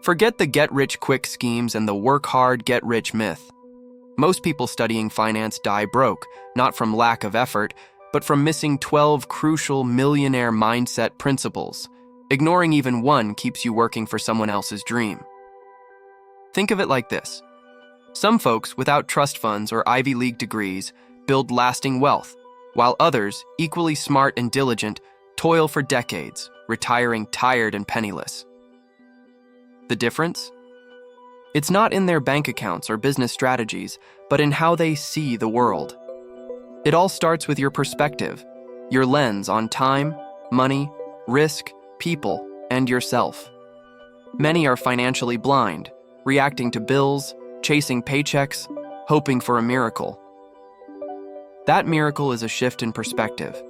Forget the get-rich-quick schemes and the work-hard, get-rich myth. Most people studying finance die broke, not from lack of effort, but from missing 12 crucial millionaire mindset principles. Ignoring even one keeps you working for someone else's dream. Think of it like this. Some folks without trust funds or Ivy League degrees build lasting wealth, while others, equally smart and diligent, toil for decades, retiring tired and penniless. The difference? It's not in their bank accounts or business strategies, but in how they see the world. It all starts with your perspective, your lens on time, money, risk, people, and yourself. Many are financially blind, reacting to bills, chasing paychecks, hoping for a miracle. That miracle is a shift in perspective.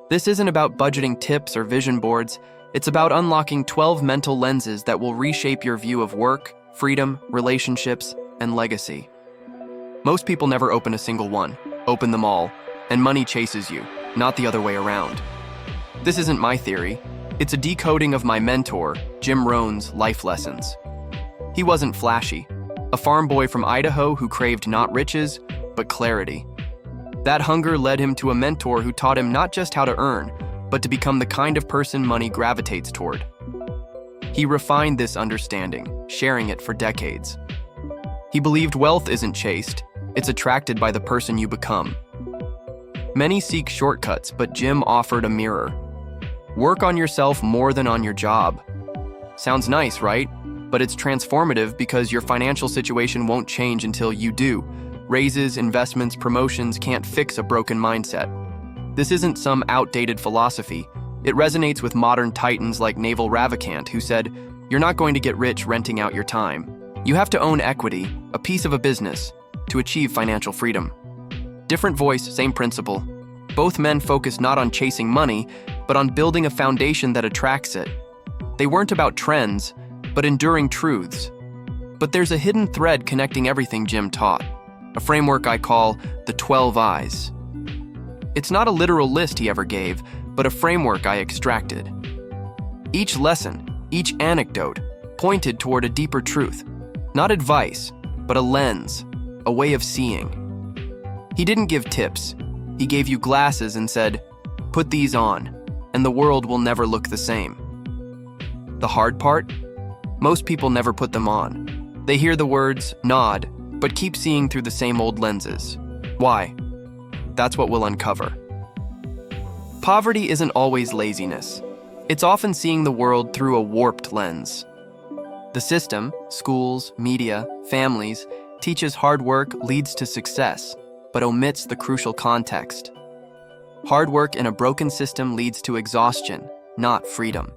This isn't about budgeting tips or vision boards. It's about unlocking 12 mental lenses that will reshape your view of work, freedom, relationships, and legacy. Most people never open a single one, open them all, and money chases you, not the other way around. This isn't my theory. It's a decoding of my mentor, Jim Rohn's life lessons. He wasn't flashy, a farm boy from Idaho who craved not riches, but clarity. That hunger led him to a mentor who taught him not just how to earn, but to become the kind of person money gravitates toward. He refined this understanding, sharing it for decades. He believed wealth isn't chased, it's attracted by the person you become. Many seek shortcuts, but Jim offered a mirror. Work on yourself more than on your job. Sounds nice, right? But it's transformative because your financial situation won't change until you do. Raises, investments, promotions can't fix a broken mindset. This isn't some outdated philosophy. It resonates with modern titans like Naval Ravikant, who said, "You're not going to get rich renting out your time. You have to own equity, a piece of a business, to achieve financial freedom." Different voice, same principle. Both men focused not on chasing money, but on building a foundation that attracts it. They weren't about trends, but enduring truths. But there's a hidden thread connecting everything Jim taught, a framework I call the 12 Eyes. It's not a literal list he ever gave, but a framework I extracted. Each lesson, each anecdote, pointed toward a deeper truth. Not advice, but a lens, a way of seeing. He didn't give tips. He gave you glasses and said, "Put these on, and the world will never look the same." The hard part? Most people never put them on. They hear the words, nod, but keep seeing through the same old lenses. Why? That's what we'll uncover. Poverty isn't always laziness. It's often seeing the world through a warped lens. The system, schools, media, families, teaches hard work leads to success, but omits the crucial context. Hard work in a broken system leads to exhaustion, not freedom.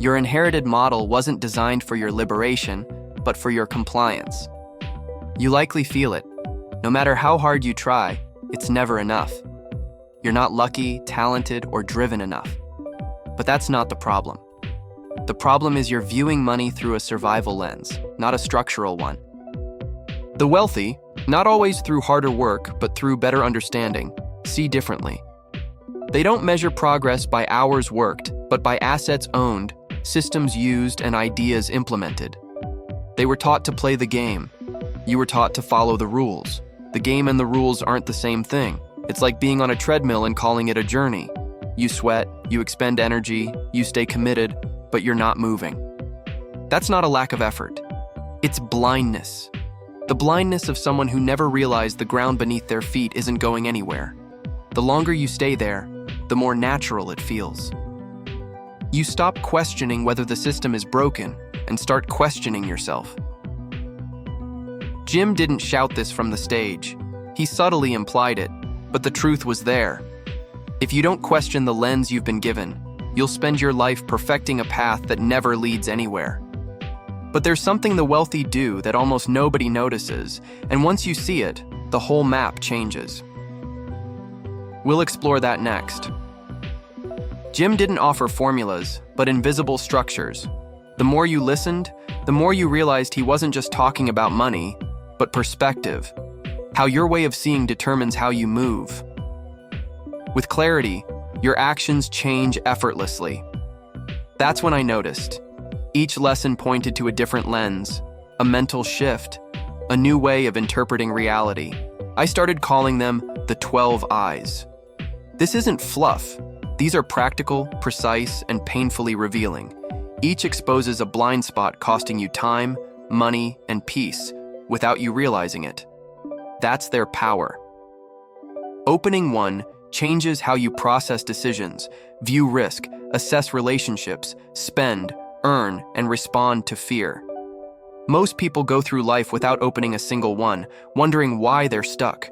Your inherited model wasn't designed for your liberation, but for your compliance. You likely feel it. No matter how hard you try, it's never enough. You're not lucky, talented, or driven enough. But that's not the problem. The problem is you're viewing money through a survival lens, not a structural one. The wealthy, not always through harder work, but through better understanding, see differently. They don't measure progress by hours worked, but by assets owned, systems used, and ideas implemented. They were taught to play the game. You were taught to follow the rules. The game and the rules aren't the same thing. It's like being on a treadmill and calling it a journey. You sweat, you expend energy, you stay committed, but you're not moving. That's not a lack of effort. It's blindness. The blindness of someone who never realized the ground beneath their feet isn't going anywhere. The longer you stay there, the more natural it feels. You stop questioning whether the system is broken and start questioning yourself. Jim didn't shout this from the stage. He subtly implied it, but the truth was there. If you don't question the lens you've been given, you'll spend your life perfecting a path that never leads anywhere. But there's something the wealthy do that almost nobody notices, and once you see it, the whole map changes. We'll explore that next. Jim didn't offer formulas, but invisible structures. The more you listened, the more you realized he wasn't just talking about money, but perspective. How your way of seeing determines how you move. With clarity, your actions change effortlessly. That's when I noticed. Each lesson pointed to a different lens, a mental shift, a new way of interpreting reality. I started calling them the 12 Eyes. This isn't fluff. These are practical, precise, and painfully revealing. Each exposes a blind spot costing you time, money, and peace without you realizing it. That's their power. Opening one changes how you process decisions, view risk, assess relationships, spend, earn, and respond to fear. Most people go through life without opening a single one, wondering why they're stuck.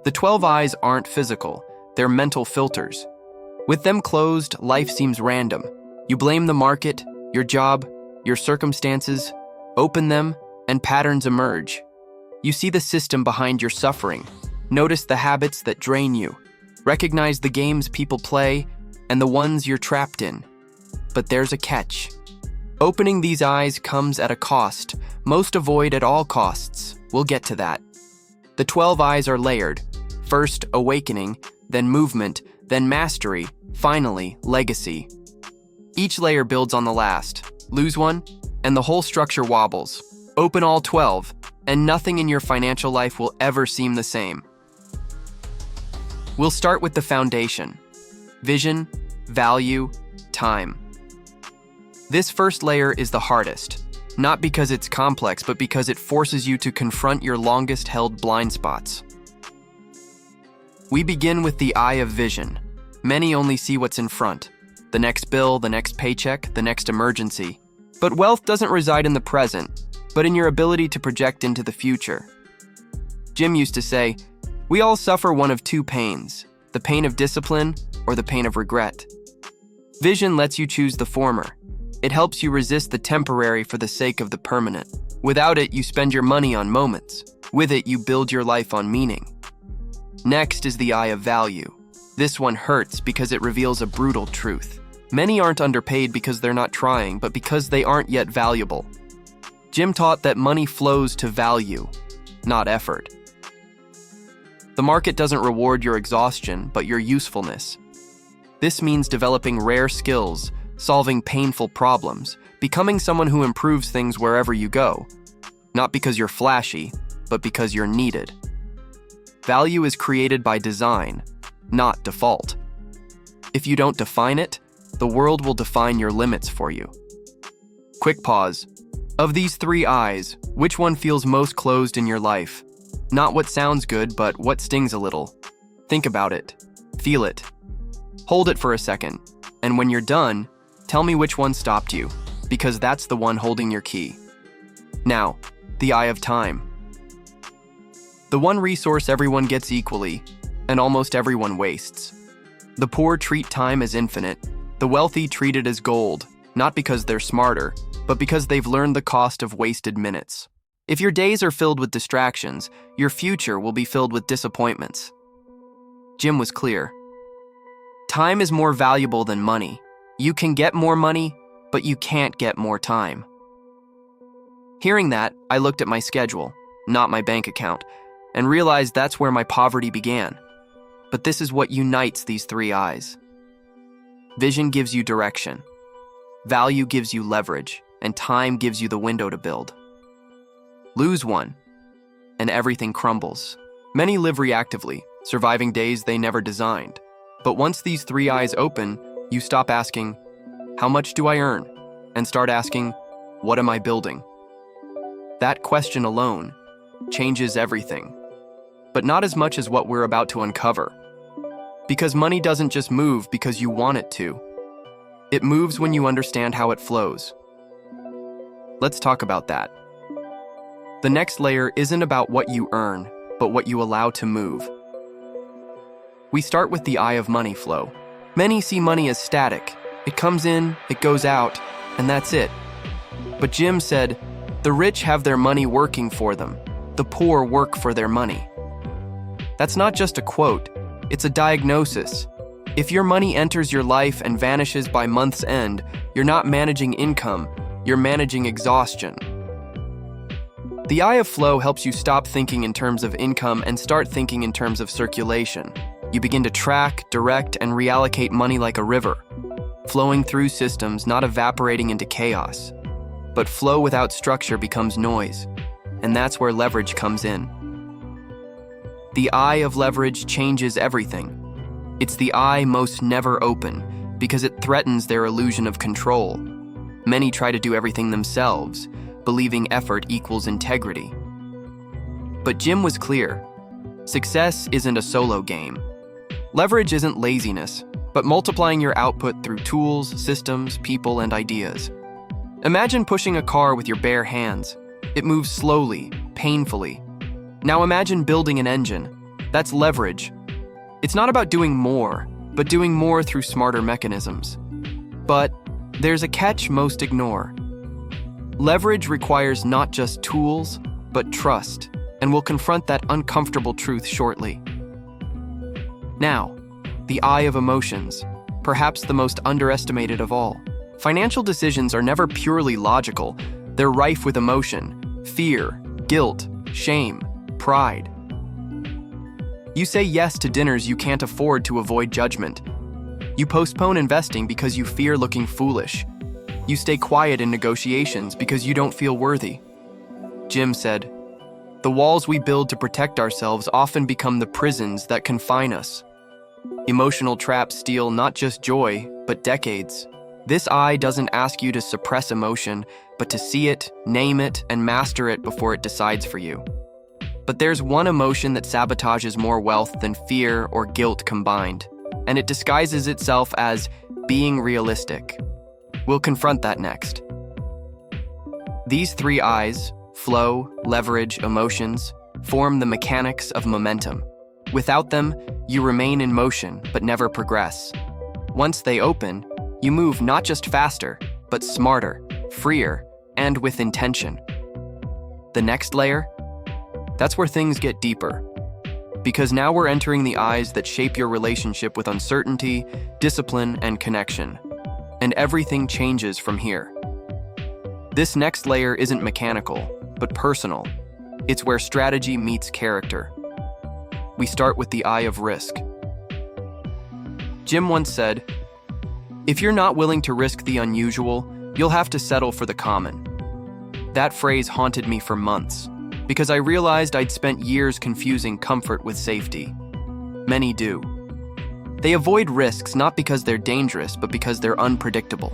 The 12 Eyes aren't physical, they're mental filters. With them closed, life seems random. You blame the market, your job, your circumstances. Open them, and patterns emerge. You see the system behind your suffering. Notice the habits that drain you. Recognize the games people play and the ones you're trapped in. But there's a catch. Opening these eyes comes at a cost. Most avoid at all costs. We'll get to that. The 12 Eyes are layered. First, awakening, then movement, then mastery, finally, legacy. Each layer builds on the last. Lose one, and the whole structure wobbles. Open all 12, and nothing in your financial life will ever seem the same. We'll start with the foundation: vision, value, time. This first layer is the hardest, not because it's complex, but because it forces you to confront your longest-held blind spots. We begin with the eye of vision. Many only see what's in front: the next bill, the next paycheck, the next emergency. But wealth doesn't reside in the present, but in your ability to project into the future. Jim used to say, "We all suffer one of two pains, the pain of discipline or the pain of regret." Vision lets you choose the former. It helps you resist the temporary for the sake of the permanent. Without it, you spend your money on moments. With it, you build your life on meaning. Next is the eye of value. This one hurts because it reveals a brutal truth. Many aren't underpaid because they're not trying, but because they aren't yet valuable. Jim taught that money flows to value, not effort. The market doesn't reward your exhaustion, but your usefulness. This means developing rare skills, solving painful problems, becoming someone who improves things wherever you go. Not because you're flashy, but because you're needed. Value is created by design, not default. If you don't define it, the world will define your limits for you. Quick pause. Of these 3 eyes, which one feels most closed in your life? Not what sounds good, but what stings a little. Think about it. Feel it. Hold it for a second. And when you're done, tell me which one stopped you, because that's the one holding your key. Now, the eye of time. The one resource everyone gets equally, and almost everyone wastes. The poor treat time as infinite. The wealthy treat it as gold, not because they're smarter, but because they've learned the cost of wasted minutes. If your days are filled with distractions, your future will be filled with disappointments. Jim was clear. Time is more valuable than money. You can get more money, but you can't get more time. Hearing that, I looked at my schedule, not my bank account, and realized that's where my poverty began. But this is what unites these 3 eyes. Vision gives you direction. Value gives you leverage, and time gives you the window to build. Lose one, and everything crumbles. Many live reactively, surviving days they never designed. But once these 3 eyes open, you stop asking, "How much do I earn?" and start asking, "What am I building?" That question alone changes everything, but not as much as what we're about to uncover. Because money doesn't just move because you want it to. It moves when you understand how it flows. Let's talk about that. The next layer isn't about what you earn, but what you allow to move. We start with the eye of money flow. Many see money as static. It comes in, it goes out, and that's it. But Jim said, the rich have their money working for them. The poor work for their money. That's not just a quote, it's a diagnosis. If your money enters your life and vanishes by month's end, you're not managing income, you're managing exhaustion. The eye of flow helps you stop thinking in terms of income and start thinking in terms of circulation. You begin to track, direct, and reallocate money like a river. flowing through systems, not evaporating into chaos. But flow without structure becomes noise, and that's where leverage comes in. The eye of leverage changes everything. It's the eye most never open, because it threatens their illusion of control. Many try to do everything themselves, believing effort equals integrity. But Jim was clear. Success isn't a solo game. Leverage isn't laziness, but multiplying your output through tools, systems, people, and ideas. Imagine pushing a car with your bare hands. It moves slowly, painfully. Now imagine building an engine. That's leverage. It's not about doing more, but doing more through smarter mechanisms. But there's a catch most ignore. Leverage requires not just tools, but trust, and we'll confront that uncomfortable truth shortly. Now, the eye of emotions, perhaps the most underestimated of all. Financial decisions are never purely logical. They're rife with emotion, fear, guilt, shame, pride. You say yes to dinners you can't afford to avoid judgment. You postpone investing because you fear looking foolish. You stay quiet in negotiations because you don't feel worthy. Jim said, "The walls we build to protect ourselves often become the prisons that confine us." Emotional traps steal not just joy, but decades. This eye doesn't ask you to suppress emotion, but to see it, name it, and master it before it decides for you. But there's one emotion that sabotages more wealth than fear or guilt combined, and it disguises itself as being realistic. We'll confront that next. These three eyes, flow, leverage, emotions, form the mechanics of momentum. Without them, you remain in motion but never progress. Once they open, you move not just faster, but smarter, freer, and with intention. The next layer? That's where things get deeper. Because now we're entering the eyes that shape your relationship with uncertainty, discipline, and connection. And everything changes from here. This next layer isn't mechanical, but personal. It's where strategy meets character. We start with the eye of risk. Jim once said, "If you're not willing to risk the unusual, you'll have to settle for the common." That phrase haunted me for months, because I realized I'd spent years confusing comfort with safety. Many do. They avoid risks not because they're dangerous, but because they're unpredictable.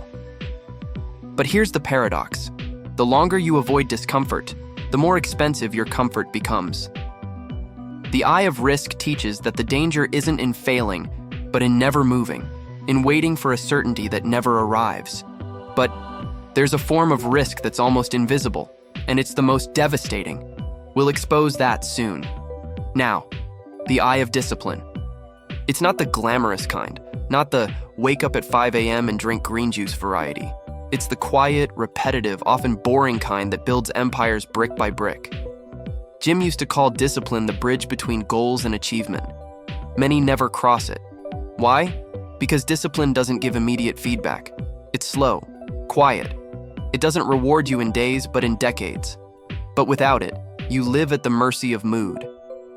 But here's the paradox. The longer you avoid discomfort, the more expensive your comfort becomes. The eye of risk teaches that the danger isn't in failing, but in never moving, in waiting for a certainty that never arrives. But there's a form of risk that's almost invisible, and it's the most devastating. We'll expose that soon. Now, the eye of discipline. It's not the glamorous kind, not the wake up at 5 a.m. and drink green juice variety. It's the quiet, repetitive, often boring kind that builds empires brick by brick. Jim used to call discipline the bridge between goals and achievement. Many never cross it. Why? Because discipline doesn't give immediate feedback. It's slow, quiet. It doesn't reward you in days, but in decades. But without it, you live at the mercy of mood.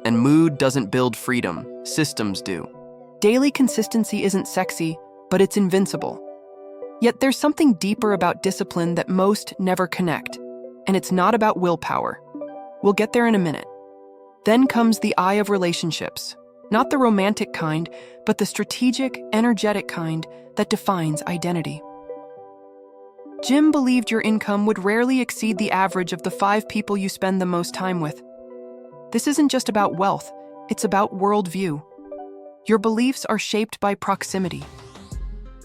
And mood doesn't build freedom, systems do. Daily consistency isn't sexy, but it's invincible. Yet there's something deeper about discipline that most never connect, and it's not about willpower. We'll get there in a minute. Then comes the eye of relationships, not the romantic kind, but the strategic, energetic kind that defines identity. Jim believed your income would rarely exceed the average of the 5 people you spend the most time with. This isn't just about wealth, it's about worldview. Your beliefs are shaped by proximity.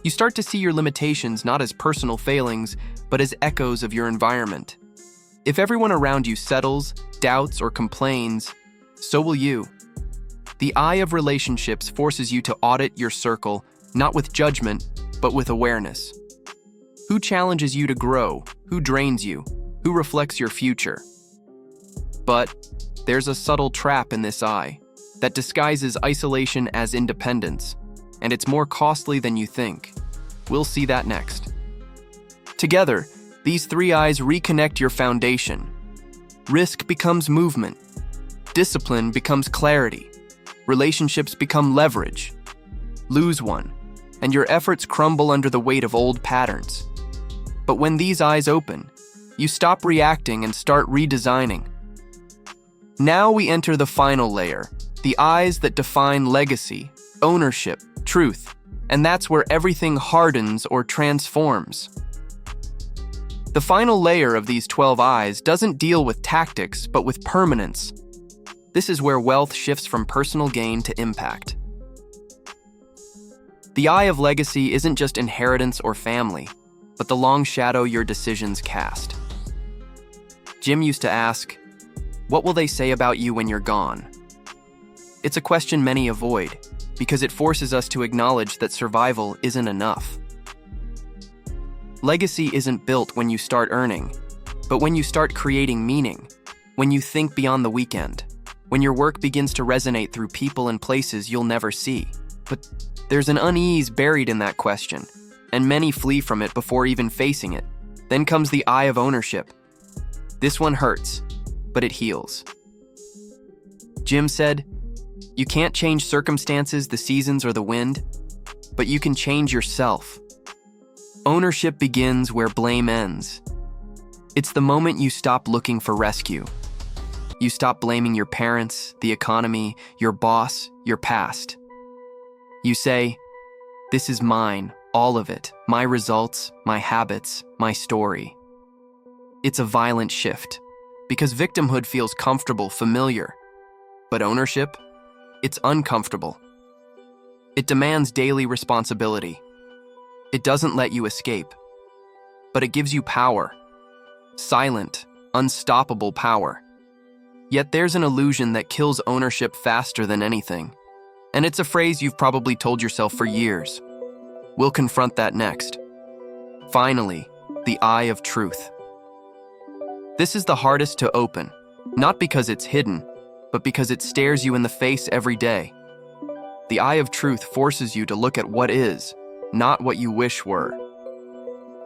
You start to see your limitations not as personal failings, but as echoes of your environment. If everyone around you settles, doubts, or complains, so will you. The eye of relationships forces you to audit your circle, not with judgment, but with awareness. Who challenges you to grow? Who drains you? Who reflects your future? But there's a subtle trap in this eye that disguises isolation as independence, and it's more costly than you think. We'll see that next. Together, these 3 eyes reconnect your foundation. Risk becomes movement. Discipline becomes clarity. Relationships become leverage. Lose one, and your efforts crumble under the weight of old patterns. But when these eyes open, you stop reacting and start redesigning. Now we enter the final layer, the eyes that define legacy, ownership, truth, and that's where everything hardens or transforms. The final layer of these 12 eyes doesn't deal with tactics, but with permanence. This is where wealth shifts from personal gain to impact. The eye of legacy isn't just inheritance or family, but the long shadow your decisions cast. Jim used to ask, "What will they say about you when you're gone?" It's a question many avoid, because it forces us to acknowledge that survival isn't enough. Legacy isn't built when you start earning, but when you start creating meaning, when you think beyond the weekend, when your work begins to resonate through people and places you'll never see. But there's an unease buried in that question, and many flee from it before even facing it. Then comes the eye of ownership. This one hurts, but it heals. Jim said, "You can't change circumstances, the seasons, or the wind, but you can change yourself." Ownership begins where blame ends. It's the moment you stop looking for rescue. You stop blaming your parents, the economy, your boss, your past. You say, "This is mine, all of it, my results, my habits, my story." It's a violent shift, because victimhood feels comfortable, familiar. But ownership? It's uncomfortable. It demands daily responsibility. It doesn't let you escape, but it gives you power. Silent, unstoppable power. Yet there's an illusion that kills ownership faster than anything. And it's a phrase you've probably told yourself for years. We'll confront that next. Finally, the eye of truth. This is the hardest to open, not because it's hidden, but because it stares you in the face every day. The eye of truth forces you to look at what is, not what you wish were.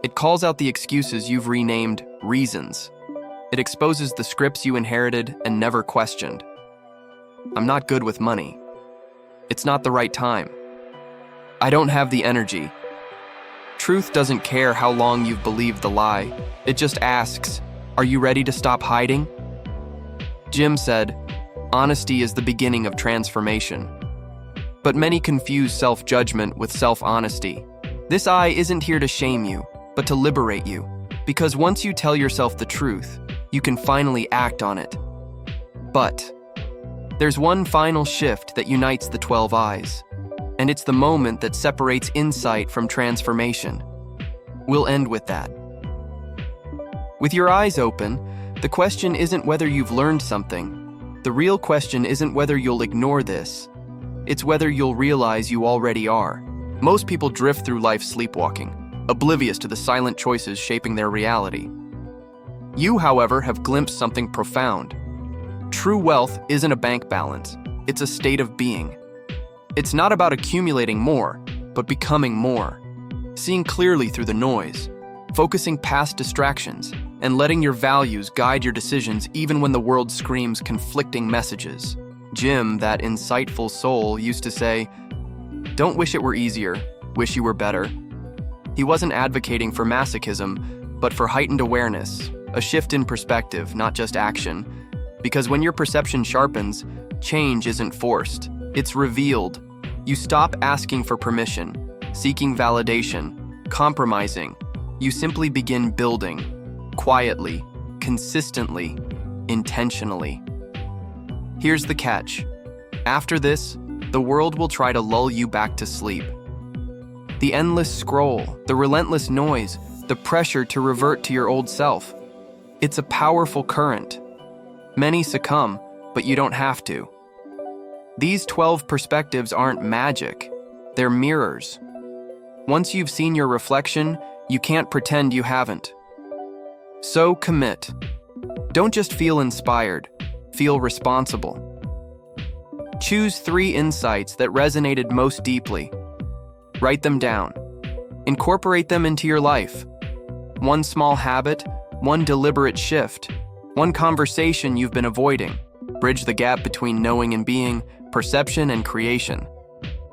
It calls out the excuses you've renamed reasons. It exposes the scripts you inherited and never questioned. I'm not good with money. It's not the right time. I don't have the energy. Truth doesn't care how long you've believed the lie. It just asks, are you ready to stop hiding? Jim said, honesty is the beginning of transformation. But many confuse self-judgment with self-honesty. This eye isn't here to shame you, but to liberate you. Because once you tell yourself the truth, you can finally act on it. But there's one final shift that unites the 12 eyes, and it's the moment that separates insight from transformation. We'll end with that. With your eyes open, the question isn't whether you've learned something. The real question isn't whether you'll ignore this. It's whether you'll realize you already are. Most people drift through life sleepwalking, oblivious to the silent choices shaping their reality. You, however, have glimpsed something profound. True wealth isn't a bank balance, it's a state of being. It's not about accumulating more, but becoming more. Seeing clearly through the noise, focusing past distractions, and letting your values guide your decisions even when the world screams conflicting messages. Jim, that insightful soul, used to say, "Don't wish it were easier, wish you were better." He wasn't advocating for masochism, but for heightened awareness, a shift in perspective, not just action. Because when your perception sharpens, change isn't forced, it's revealed. You stop asking for permission, seeking validation, compromising. You simply begin building, quietly, consistently, intentionally. Here's the catch. After this, the world will try to lull you back to sleep. The endless scroll, the relentless noise, the pressure to revert to your old self. It's a powerful current. Many succumb, but you don't have to. These 12 perspectives aren't magic, they're mirrors. Once you've seen your reflection, you can't pretend you haven't. So commit. Don't just feel inspired, feel responsible. Choose 3 insights that resonated most deeply. Write them down. Incorporate them into your life. One small habit, one deliberate shift, one conversation you've been avoiding. Bridge the gap between knowing and being, perception and creation.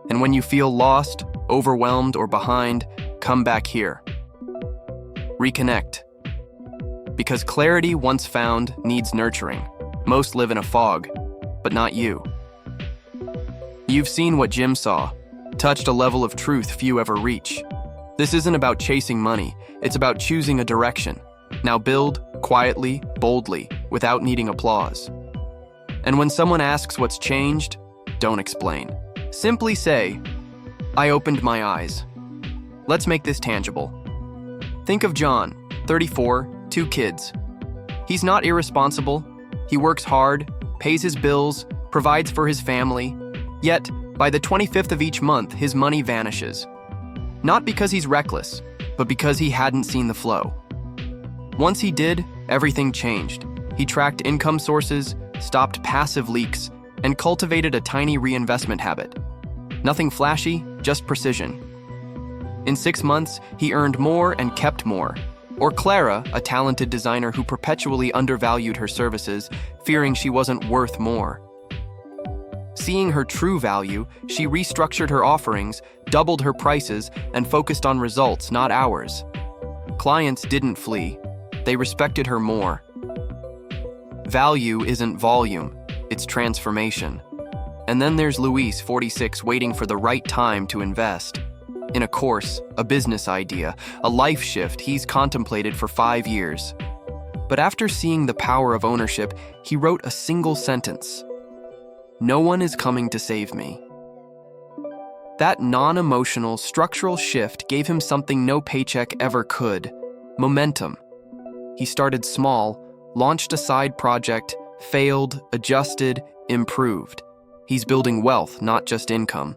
And when you feel lost, overwhelmed, or behind, come back here. Reconnect. Because clarity once found needs nurturing. Most live in a fog, but not you. You've seen what Jim saw, touched a level of truth few ever reach. This isn't about chasing money, it's about choosing a direction. Now build, quietly, boldly, without needing applause. And when someone asks what's changed, don't explain. Simply say, I opened my eyes. Let's make this tangible. Think of John, 34, 2 kids. He's not irresponsible. He works hard, pays his bills, provides for his family. Yet, by the 25th of each month, his money vanishes. Not because he's reckless, but because he hadn't seen the flow. Once he did, everything changed. He tracked income sources, stopped passive leaks, and cultivated a tiny reinvestment habit. Nothing flashy, just precision. In 6 months, he earned more and kept more. Or Clara, a talented designer who perpetually undervalued her services, fearing she wasn't worth more. Seeing her true value, she restructured her offerings, doubled her prices, and focused on results, not hours. Clients didn't flee. They respected her more. Value isn't volume, it's transformation. And then there's Luis, 46, waiting for the right time to invest. In a course, a business idea, a life shift he's contemplated for 5 years. But after seeing the power of ownership, he wrote a single sentence. No one is coming to save me. That non-emotional, structural shift gave him something no paycheck ever could: momentum. He started small, launched a side project, failed, adjusted, improved. He's building wealth, not just income.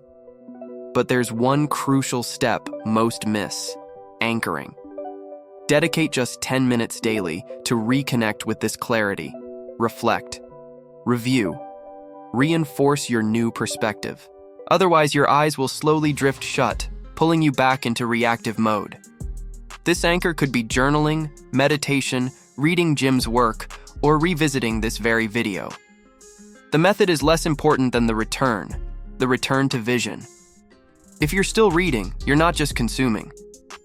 But there's one crucial step most miss: anchoring. Dedicate just 10 minutes daily to reconnect with this clarity. Reflect. Review. Reinforce your new perspective. Otherwise, your eyes will slowly drift shut, pulling you back into reactive mode. This anchor could be journaling, meditation, reading Jim's work, or revisiting this very video. The method is less important than the return to vision. If you're still reading, you're not just consuming.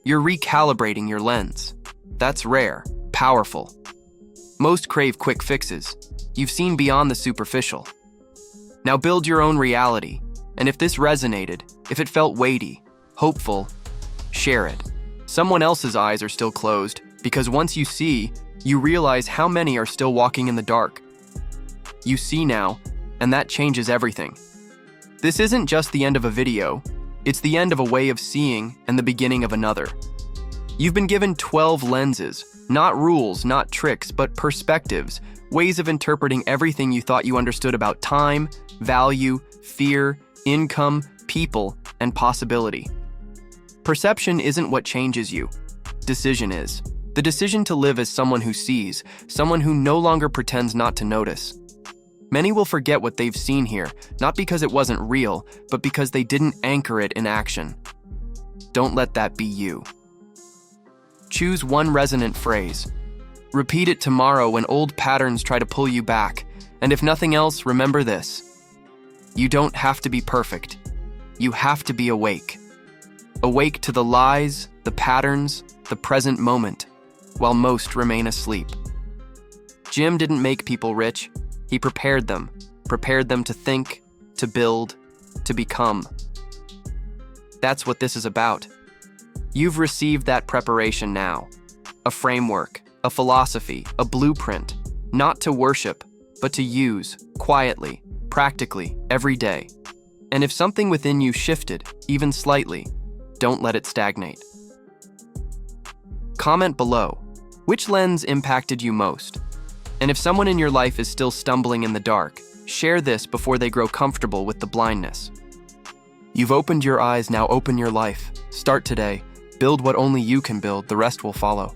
You're recalibrating your lens. That's rare, powerful. Most crave quick fixes. You've seen beyond the superficial. Now build your own reality, and if this resonated, if it felt weighty, hopeful, share it. Someone else's eyes are still closed, because once you see, you realize how many are still walking in the dark. You see now, and that changes everything. This isn't just the end of a video, it's the end of a way of seeing and the beginning of another. You've been given 12 lenses, not rules, not tricks, but perspectives, ways of interpreting everything you thought you understood about time, value, fear, income, people, and possibility. Perception isn't what changes you. Decision is. The decision to live as someone who sees, someone who no longer pretends not to notice. Many will forget what they've seen here, not because it wasn't real, but because they didn't anchor it in action. Don't let that be you. Choose one resonant phrase. Repeat it tomorrow when old patterns try to pull you back. And if nothing else, remember this. You don't have to be perfect. You have to be awake. Awake to the lies, the patterns, the present moment, while most remain asleep. Jim didn't make people rich. He prepared them to think, to build, to become. That's what this is about. You've received that preparation now. A framework, a philosophy, a blueprint, not to worship, but to use, quietly, practically, every day. And if something within you shifted, even slightly, don't let it stagnate. Comment below, which lens impacted you most? And if someone in your life is still stumbling in the dark, share this before they grow comfortable with the blindness. You've opened your eyes, now open your life. Start today. Build what only you can build, the rest will follow.